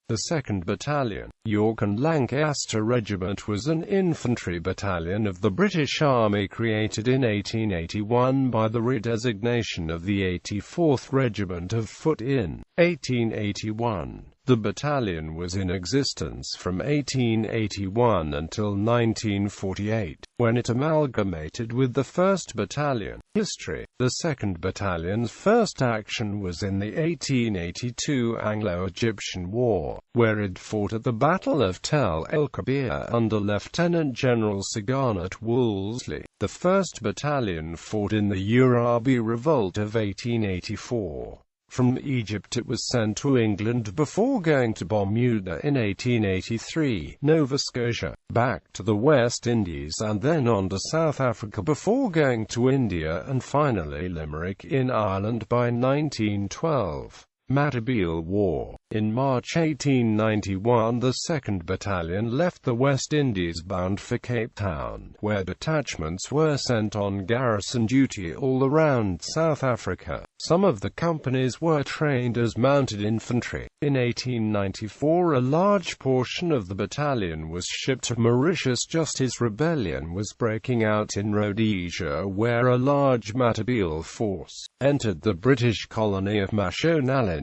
The 2nd Battalion, York and Lancaster Regiment was an infantry battalion of the British Army created in 1881 by the redesignation of the 84th Regiment of Foot in 1881. The battalion was in existence from 1881 until 1948, when it amalgamated with the 1st Battalion. History: the 2nd Battalion's first action was in the 1882 Anglo-Egyptian War, where it fought at the Battle of Tel el-Kebir under Lieutenant General Sir Garnet Wolseley. The 1st Battalion fought in the Urabi Revolt of 1884. From Egypt it was sent to England before going to Bermuda in 1883, Nova Scotia, back to the West Indies and then on to South Africa before going to India and finally Limerick in Ireland by 1912. Matabele War. In March 1891 the 2nd Battalion left the West Indies bound for Cape Town, where detachments were sent on garrison duty all around South Africa. Some of the companies were trained as mounted infantry. In 1894 a large portion of the battalion was shipped to Mauritius just as rebellion was breaking out in Rhodesia, where a large Matabele force entered the British colony of Mashonaland.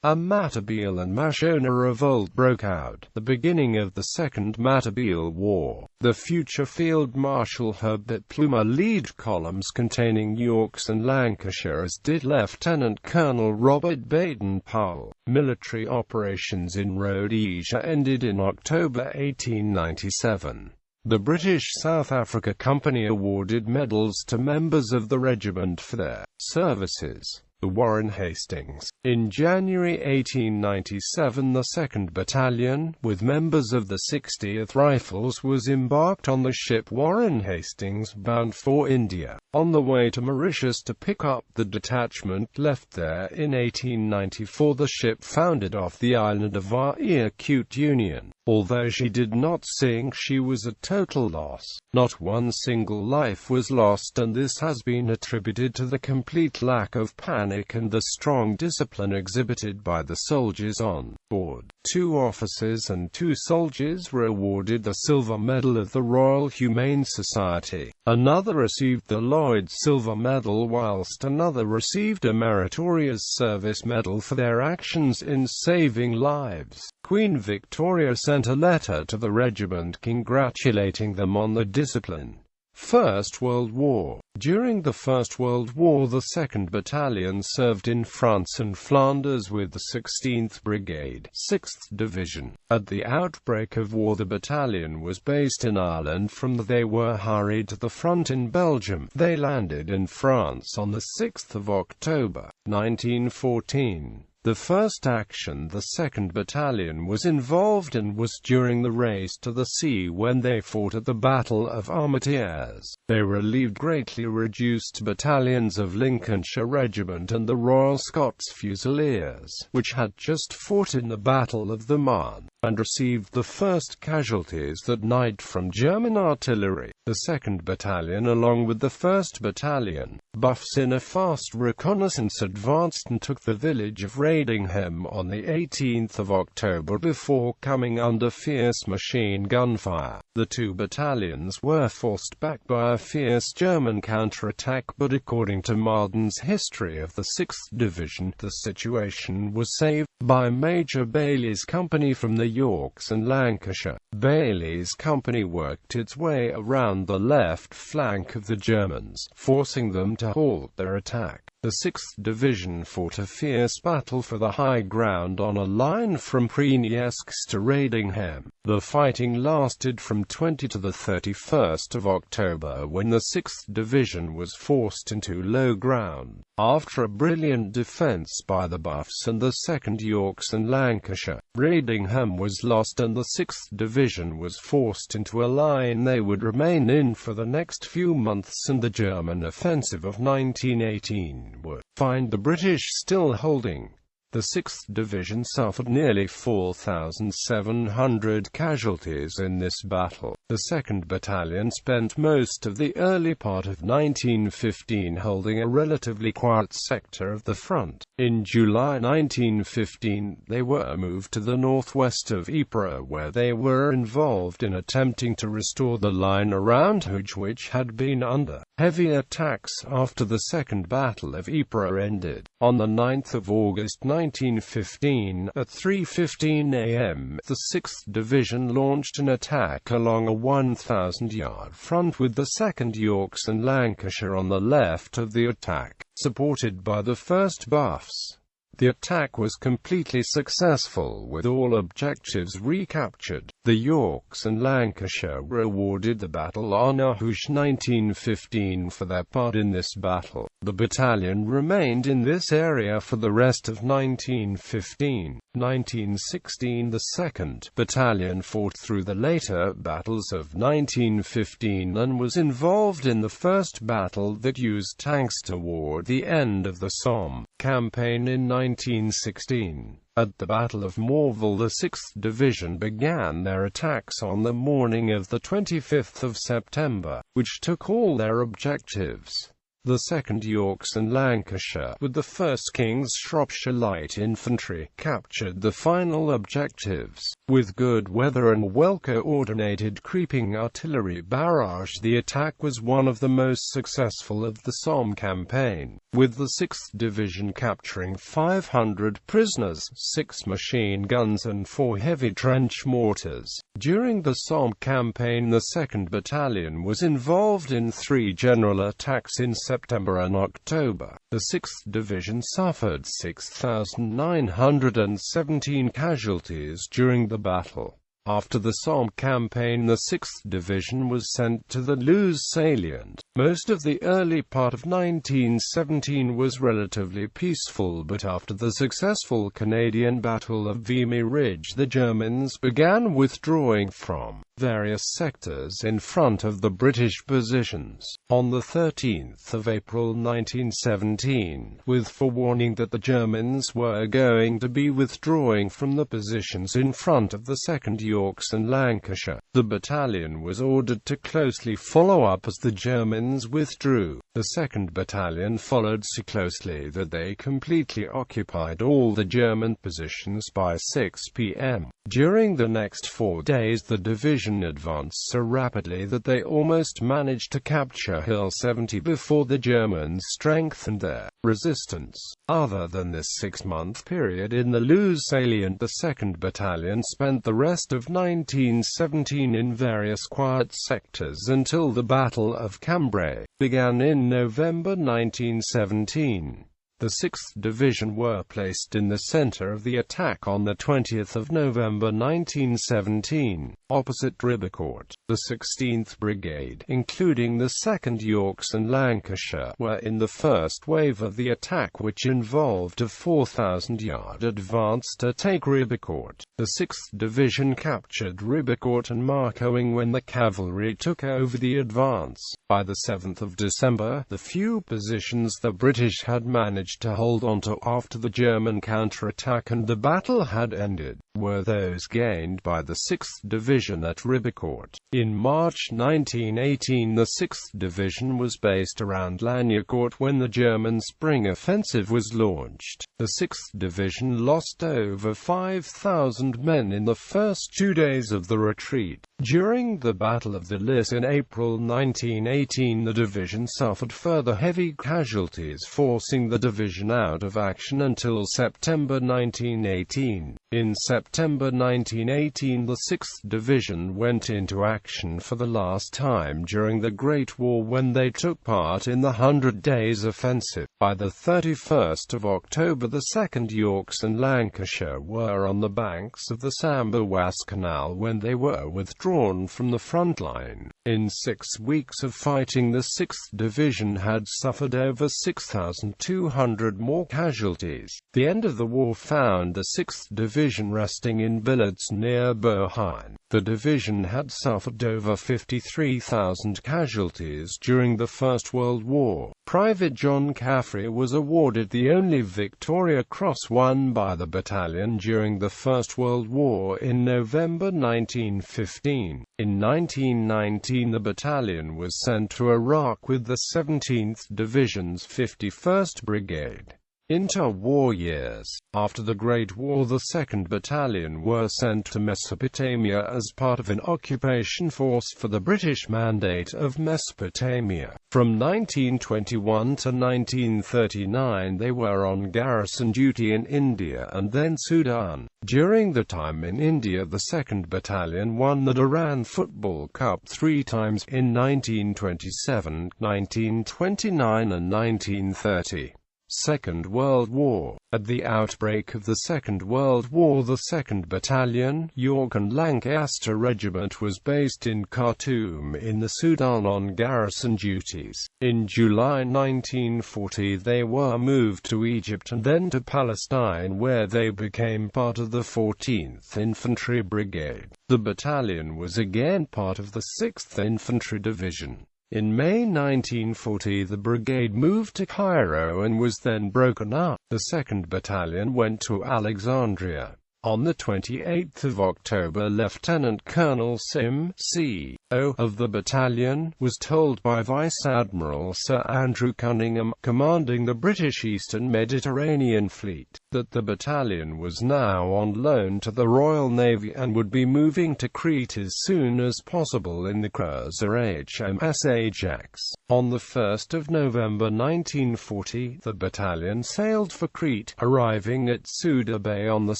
A Matabele and Mashona revolt broke out, the beginning of the Second Matabele War. The future Field Marshal Herbert Plumer led columns containing Yorks and Lancashire, as did Lieutenant Colonel Robert Baden-Powell. Military operations in Rhodesia ended in October 1897. The British South Africa Company awarded medals to members of the regiment for their services. The War in Hastings. In January 1897 the 2nd Battalion, with members of the 60th Rifles, was embarked on the ship Warren Hastings bound for India. On the way to Mauritius to pick up the detachment left there in 1894, the ship foundered off the island of Evacuation. Although she did not sink, she was a total loss. Not one single life was lost, and this has been attributed to the complete lack of panic and the strong discipline exhibited by the soldiers on board. 2 officers and 2 soldiers were awarded the Silver Medal of the Royal Humane Society. Another received the Lloyd's Silver Medal, whilst another received a Meritorious Service Medal for their actions in saving lives. Queen Victoria sent a letter to the regiment congratulating them on the discipline. First World War. During the First World War the 2nd Battalion served in France and Flanders with the 16th Brigade, 6th Division. At the outbreak of war the battalion was based in Ireland. From there they were hurried to the front in Belgium. They landed in France on the 6th of October, 1914. The first action the 2nd Battalion was involved in was during the race to the sea when they fought at the Battle of Armentières. They relieved greatly reduced battalions of Lincolnshire Regiment and the Royal Scots Fusiliers, which had just fought in the Battle of the Marne, and received the first casualties that night from German artillery. The 2nd Battalion, along with the 1st Battalion, Buffs in a fast reconnaissance advanced and took the village of Redingham on the 18th of October before coming under fierce machine gun fire. The 2 battalions were forced back by a fierce German counterattack, but according to Marden's History of the 6th Division, the situation was saved by Major Bailey's company from the Yorks and Lancashire. Bailey's company worked its way around the left flank of the Germans, forcing them to halt their attack. The 6th Division fought a fierce battle for the high ground on a line from Preniesks to Redingham. The fighting lasted from 20 to the 31st of October, when the 6th Division was forced into low ground. After a brilliant defence by the Buffs and the 2nd Yorks and Lancashire, Redingham was lost and the 6th Division was forced into a line they would remain in for the next few months, and the German offensive of 1918 would find the British still holding The 6th Division suffered nearly 4,700 casualties in this battle. The 2nd Battalion spent most of the early part of 1915 holding a relatively quiet sector of the front. In July 1915, they were moved to the northwest of Ypres, where they were involved in attempting to restore the line around Hooge, which had been under heavy attacks after the Second Battle of Ypres ended. On the 9th of August 1915, at 3:15 a.m., the 6th Division launched an attack along a 1,000-yard front with the 2nd Yorks and Lancashire on the left of the attack, supported by the 1st Buffs. The attack was completely successful, with all objectives recaptured. The Yorks and Lancashire were awarded the Battle Honour Hooge 1915 for their part in this battle. The battalion remained in this area for the rest of 1915. 1916, the 2nd Battalion fought through the later battles of 1915 and was involved in the first battle that used tanks toward the end of the Somme campaign in 1916. At the Battle of Morville, the 6th Division began their attacks on the morning of the 25th of September, which took all their objectives. The 2nd Yorks and Lancashire, with the 1st King's Shropshire Light Infantry, captured the final objectives. With good weather and a well-coordinated creeping artillery barrage, the attack was one of the most successful of the Somme campaign, with the 6th Division capturing 500 prisoners, 6 machine guns and 4 heavy trench mortars. During the Somme campaign, the 2nd Battalion was involved in 3 general attacks in September and October. The 6th Division suffered 6,917 casualties during the battle. After the Somme campaign, the 6th Division was sent to the Loos salient. Most of the early part of 1917 was relatively peaceful, but after the successful Canadian Battle of Vimy Ridge, the Germans began withdrawing from various sectors in front of the British positions. On the 13th of April 1917, with forewarning that the Germans were going to be withdrawing from the positions in front of the 2nd Yorks and Lancashire, the battalion was ordered to closely follow up as the Germans withdrew. The 2nd Battalion followed so closely that they completely occupied all the German positions by 6 p.m. During the next 4 days, the division advanced so rapidly that they almost managed to capture Hill 70 before the Germans strengthened their resistance. Other than this 6-month period in the Loos salient, the 2nd Battalion spent the rest of 1917 in various quiet sectors until the Battle of Cambrai began in November 1917. The 6th Division were placed in the center of the attack on the 20th of November 1917, opposite Ribecourt. The 16th Brigade, including the 2nd Yorks and Lancashire, were in the first wave of the attack, which involved a 4,000-yard advance to take Ribecourt. The 6th Division captured Ribecourt and Marcoing when the cavalry took over the advance. By the 7th of December, the few positions the British had managed to hold on to after the German counterattack and the battle had ended were those gained by the 6th Division at Ribecourt. In March 1918, the 6th Division was based around Lagnicourt when the German spring offensive was launched. The 6th Division lost over 5,000 men in the first 2 days of the retreat. During the Battle of the Lys in April 1918, the division suffered further heavy casualties, forcing the division out of action until September 1918. In September 1918, the 6th Division went into action for the last time during the Great War when they took part in the 100 Days Offensive. By the 31st of October, the 2nd Yorks and Lancashire were on the banks of the Sambre-Oise Canal when they were withdrawn withdrawn from the front line. In 6 weeks of fighting, the 6th Division had suffered over 6,200 more casualties. The end of the war found the 6th Division resting in billets near Berkshire. The division had suffered over 53,000 casualties during the First World War. Private John Caffrey was awarded the only Victoria Cross won by the battalion during the First World War in November 1915. In 1919, the battalion was sent to Iraq with the 17th Division's 51st Brigade. Interwar years. After the Great War, the 2nd Battalion were sent to Mesopotamia as part of an occupation force for the British Mandate of Mesopotamia. From 1921 to 1939 they were on garrison duty in India and then Sudan. During the time in India, the 2nd Battalion won the Durand Football Cup 3 times, in 1927, 1929 and 1930. Second World War. At the outbreak of the Second World War, the 2nd Battalion, York and Lancaster Regiment was based in Khartoum in the Sudan on garrison duties. In July 1940 they were moved to Egypt and then to Palestine, where they became part of the 14th Infantry Brigade. The battalion was again part of the 6th Infantry Division. In May 1940 the brigade moved to Cairo and was then broken up. The 2nd Battalion went to Alexandria. On the 28th of October, Lieutenant Colonel Sim C.O. of the battalion was told by Vice Admiral Sir Andrew Cunningham, commanding the British Eastern Mediterranean Fleet, that the battalion was now on loan to the Royal Navy and would be moving to Crete as soon as possible in the cruiser HMS Ajax. On the 1st of November 1940, the battalion sailed for Crete, arriving at Suda Bay on the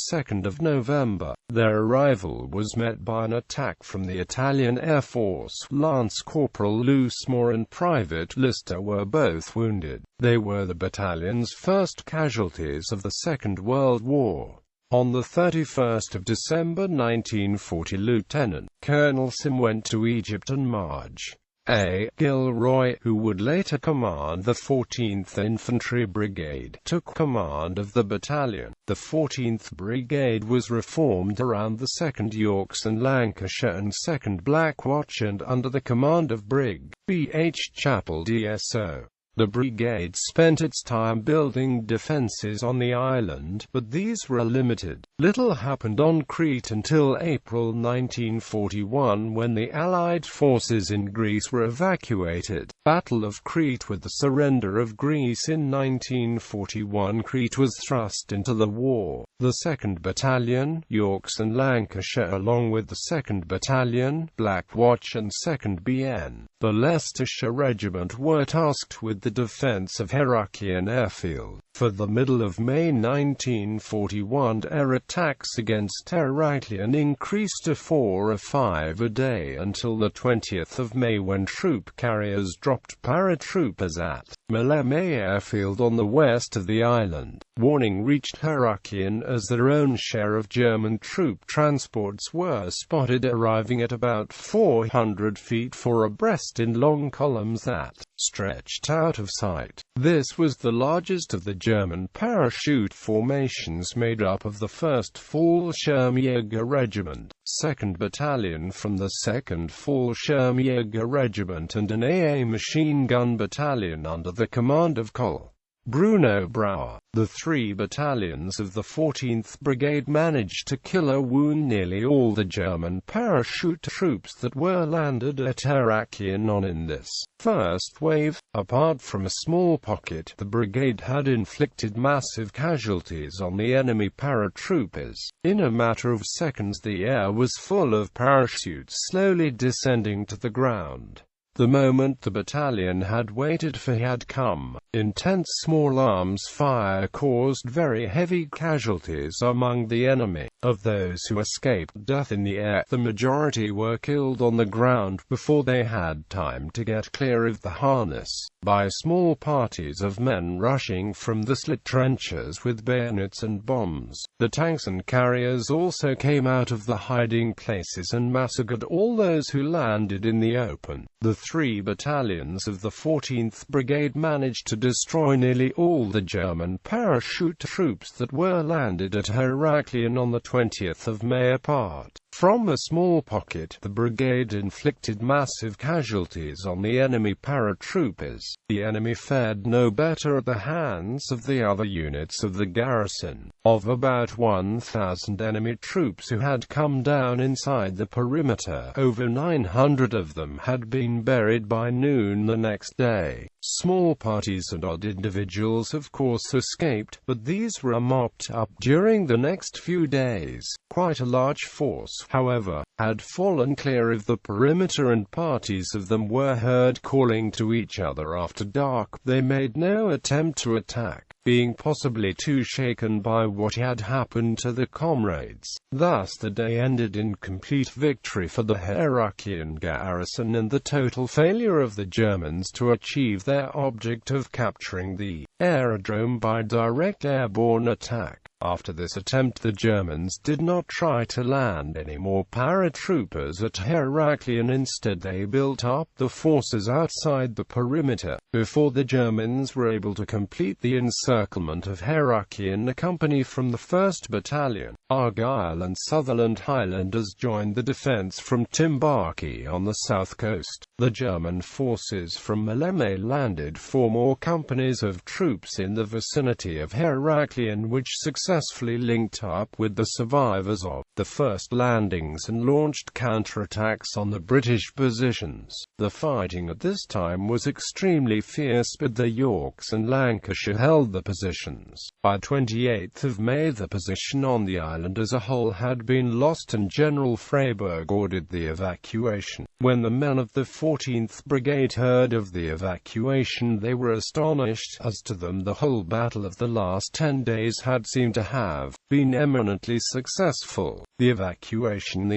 2nd of November. Their arrival was met by an attack from the Italian Air Force. Lance Corporal Loosemore and Private Lister were both wounded. They were the battalion's first casualties of the Second World War. On the 31st of December 1940, Lieutenant Colonel Sim went to Egypt and Marge A. Gilroy, who would later command the 14th Infantry Brigade, took command of the battalion. The 14th Brigade was reformed around the 2nd Yorks and Lancashire and 2nd Black Watch and under the command of Brig. B. H. Chappell DSO. The brigade spent its time building defences on the island, but these were limited. Little happened on Crete until April 1941, when the Allied forces in Greece were evacuated. Battle of Crete. With the surrender of Greece in 1941, Crete was thrust into the war. The 2nd Battalion, Yorks and Lancashire, along with the 2nd Battalion, Black Watch and 2nd BN, the Leicestershire Regiment, were tasked with the defence of Heraklion Airfield. For the middle of May 1941, air attacks against Heraklion increased to 4 or 5 a day until the 20th of May, when troop carriers dropped paratroopers at Maleme Airfield on the west of the island. Warning reached Heraklion as their own share of German troop transports were spotted arriving at about 400 feet 4 abreast in long columns that stretched out of sight. This was the largest of the German parachute formations, made up of the 1st Fallschirmjäger Regiment, 2nd Battalion from the 2nd Fallschirmjäger Regiment and an AA machine gun battalion under the command of Col. Bruno Brauer. The 3 battalions of the 14th Brigade managed to kill or wound nearly all the German parachute troops that were landed at Heraklion in this first wave. Apart from a small pocket, the brigade had inflicted massive casualties on the enemy paratroopers. In a matter of seconds, the air was full of parachutes slowly descending to the ground. The moment the battalion had waited for had come. Intense small arms fire caused very heavy casualties among the enemy. Of those who escaped death in the air, the majority were killed on the ground before they had time to get clear of the harness, by small parties of men rushing from the slit trenches with bayonets and bombs. The tanks and carriers also came out of the hiding places and massacred all those who landed in the open. The 3 battalions of the 14th Brigade managed to destroy nearly all the German parachute troops that were landed at Heraklion on the 20th of May. Apart from a small pocket, the brigade inflicted massive casualties on the enemy paratroopers. The enemy fared no better at the hands of the other units of the garrison. Of about 1,000 enemy troops who had come down inside the perimeter, over 900 of them had been buried by noon the next day. Small parties and odd individuals of course escaped, but these were mopped up during the next few days. Quite a large force, however, had fallen clear of the perimeter, and parties of them were heard calling to each other after dark. They made no attempt to attack, being possibly too shaken by what had happened to their comrades. Thus the day ended in complete victory for the Heraklion garrison and the total failure of the Germans to achieve their object of capturing the aerodrome by direct airborne attack. After this attempt, the Germans did not try to land any more paratroopers at Heraklion. Instead, they built up the forces outside the perimeter. Before the Germans were able to complete the encirclement of Heraklion, a company from the 1st Battalion, Argyll and Sutherland Highlanders, joined the defense from Timbarki on the south coast. The German forces from Maleme landed 4 more companies of troops in the vicinity of Heraklion, which successfully linked up with the survivors of the first landings and launched counterattacks on the British positions. The fighting at this time was extremely fierce, but the Yorks and Lancashire held the positions. By 28th of May, the position on the island as a whole had been lost, and General Freyberg ordered the evacuation. When the men of the 14th Brigade heard of the evacuation, they were astonished, as to them the whole battle of the last 10 days had seemed to have been eminently successful. The evacuation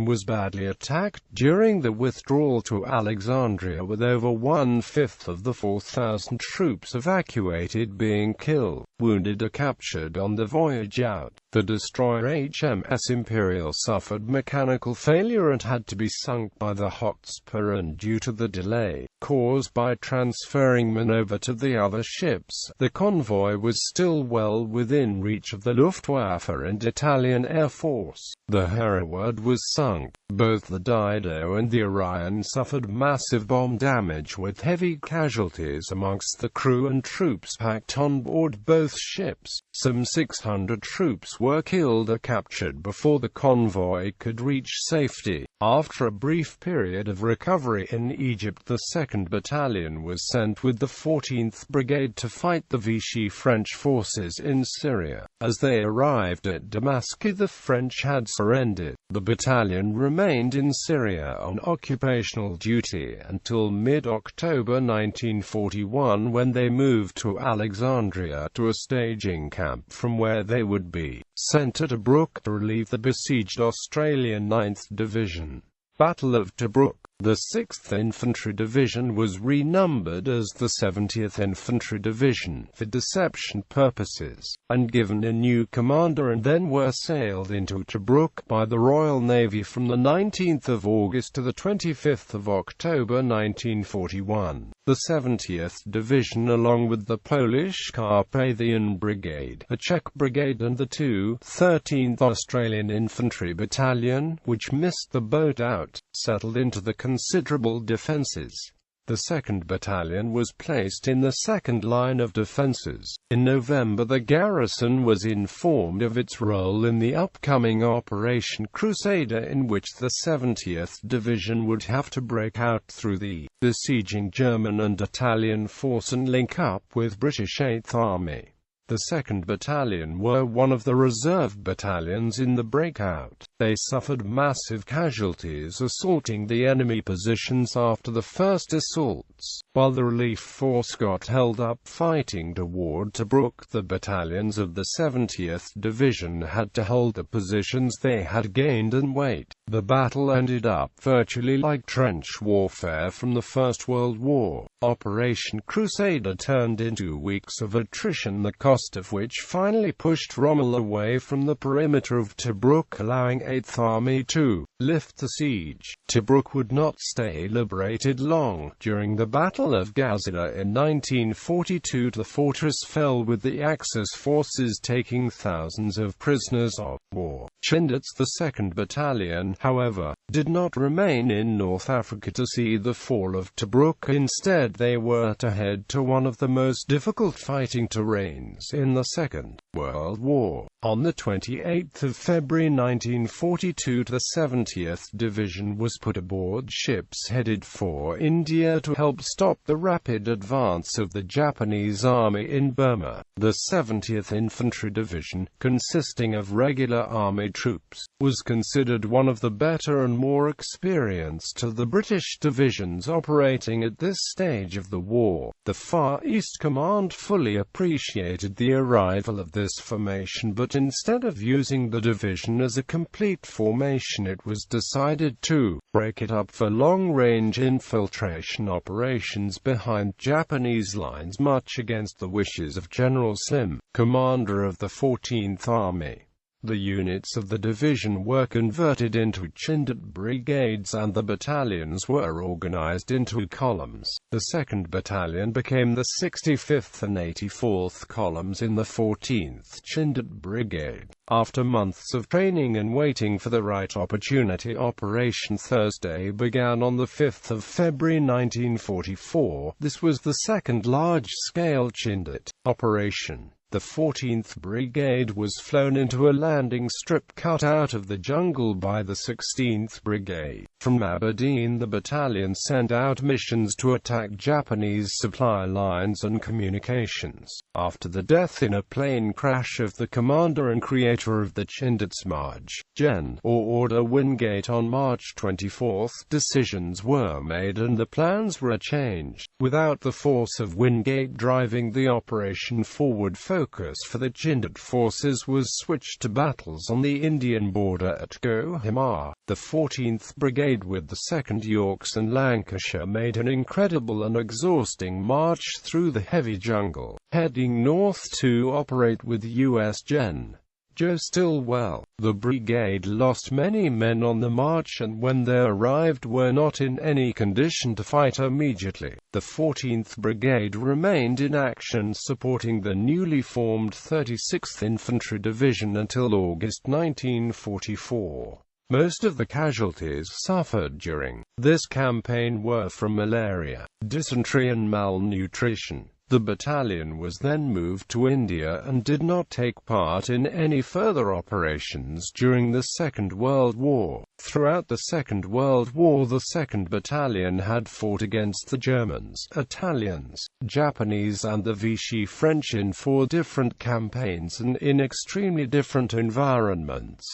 was badly attacked during the withdrawal to Alexandria, with over 1/5 of the 4,000 troops evacuated being killed, wounded or captured on the voyage out. The destroyer HMS Imperial suffered mechanical failure and had to be sunk by the Hotspur, and due to the delay caused by transferring men over to the other ships, the convoy was still well within reach of the Luftwaffe and Italian Air Force. The Hereward was sunk. Both the Dido and the Orion suffered massive bomb damage, with heavy casualties amongst the crew and troops packed on board both ships. Some 600 troops were killed or captured before the convoy could reach safety. After a brief period of recovery in Egypt, the 2nd Battalion was sent with the 14th Brigade to fight the Vichy French forces in Syria. As they arrived at Damascus, the French had surrendered. The battalion remained in Syria on occupational duty until mid-October 1941, when they moved to Alexandria to a staging camp from where they would be sent to Tobruk to relieve the besieged Australian 9th Division. Battle of Tobruk. The 6th Infantry Division was renumbered as the 70th Infantry Division for deception purposes, and given a new commander, and then were sailed into Tobruk by the Royal Navy from the 19th of August to the 25th of October 1941. The 70th Division, along with the Polish Carpathian Brigade, a Czech Brigade, and the 13th Australian Infantry Battalion, which missed the boat out, settled into the considerable defences. The 2nd Battalion was placed in the second line of defences. In November, the garrison was informed of its role in the upcoming Operation Crusader, in which the 70th Division would have to break out through the besieging German and Italian force and link up with British 8th Army. The 2nd Battalion were one of the reserve battalions in the breakout. They suffered massive casualties assaulting the enemy positions after the first assaults, while the relief force got held up fighting toward Tobruk. The battalions of the 70th Division had to hold the positions they had gained and wait. The battle ended up virtually like trench warfare from the First World War. Operation Crusader turned into weeks of attrition, the cost of which finally pushed Rommel away from the perimeter of Tobruk, allowing 8th Army to lift the siege. Tobruk would not stay liberated long. During the Battle of Gazala in 1942, the fortress fell with the Axis forces taking thousands of prisoners of war. Chindit's the 2nd Battalion, however, did not remain in North Africa to see the fall of Tobruk. Instead, they were to head to one of the most difficult fighting terrains in the Second World War. On the 28th of February 1942, the 70th Division was put aboard ships headed for India to help stop the rapid advance of the Japanese army in Burma. The 70th Infantry Division, consisting of regular army troops, was considered one of the better and more experienced of the British divisions operating at this stage of the war. The Far East Command fully appreciated the arrival of this formation, but instead of using the division as a complete formation, it was decided to break it up for long-range infiltration operations behind Japanese lines, much against the wishes of General Slim, commander of the 14th Army. The units of the division were converted into Chindit brigades and the battalions were organized into columns. The 2nd Battalion became the 65th and 84th columns in the 14th Chindit Brigade. After months of training and waiting for the right opportunity, Operation Thursday began on the 5th of February 1944. This was the second large-scale Chindit operation. The 14th Brigade was flown into a landing strip cut out of the jungle by the 16th Brigade. From Aberdeen, the battalion sent out missions to attack Japanese supply lines and communications. After the death in a plane crash of the commander and creator of the Chindit's March, Gen. Order Wingate on March 24, decisions were made and the plans were changed. Without the force of Wingate driving the operation forward, focus for the Chindit forces was switched to battles on the Indian border at Kohima. The 14th Brigade with the 2nd Yorks and Lancashire made an incredible and exhausting march through the heavy jungle, heading north to operate with U.S. Gen. Joe Stilwell. The brigade lost many men on the march and when they arrived were not in any condition to fight immediately. The 14th Brigade remained in action supporting the newly formed 36th Infantry Division until August 1944. Most of the casualties suffered during this campaign were from malaria, dysentery and malnutrition. The battalion was then moved to India and did not take part in any further operations during the Second World War. Throughout the Second World War, the 2nd Battalion had fought against the Germans, Italians, Japanese and the Vichy French in 4 different campaigns and in extremely different environments.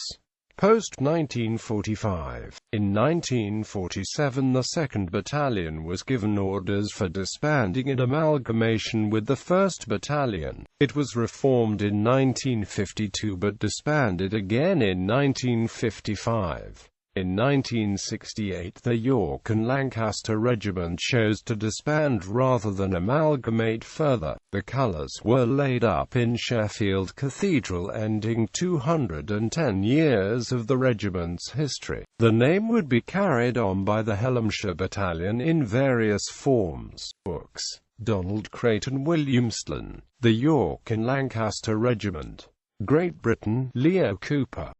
Post-1945. In 1947 the 2nd Battalion was given orders for disbanding and amalgamation with the 1st Battalion. It was reformed in 1952 but disbanded again in 1955. In 1968 the York and Lancaster Regiment chose to disband rather than amalgamate further. The colours were laid up in Sheffield Cathedral, ending 210 years of the regiment's history. The name would be carried on by the Helmshire Battalion in various forms. Books: Donald Creighton Williamston, The York and Lancaster Regiment. Great Britain, Leo Cooper.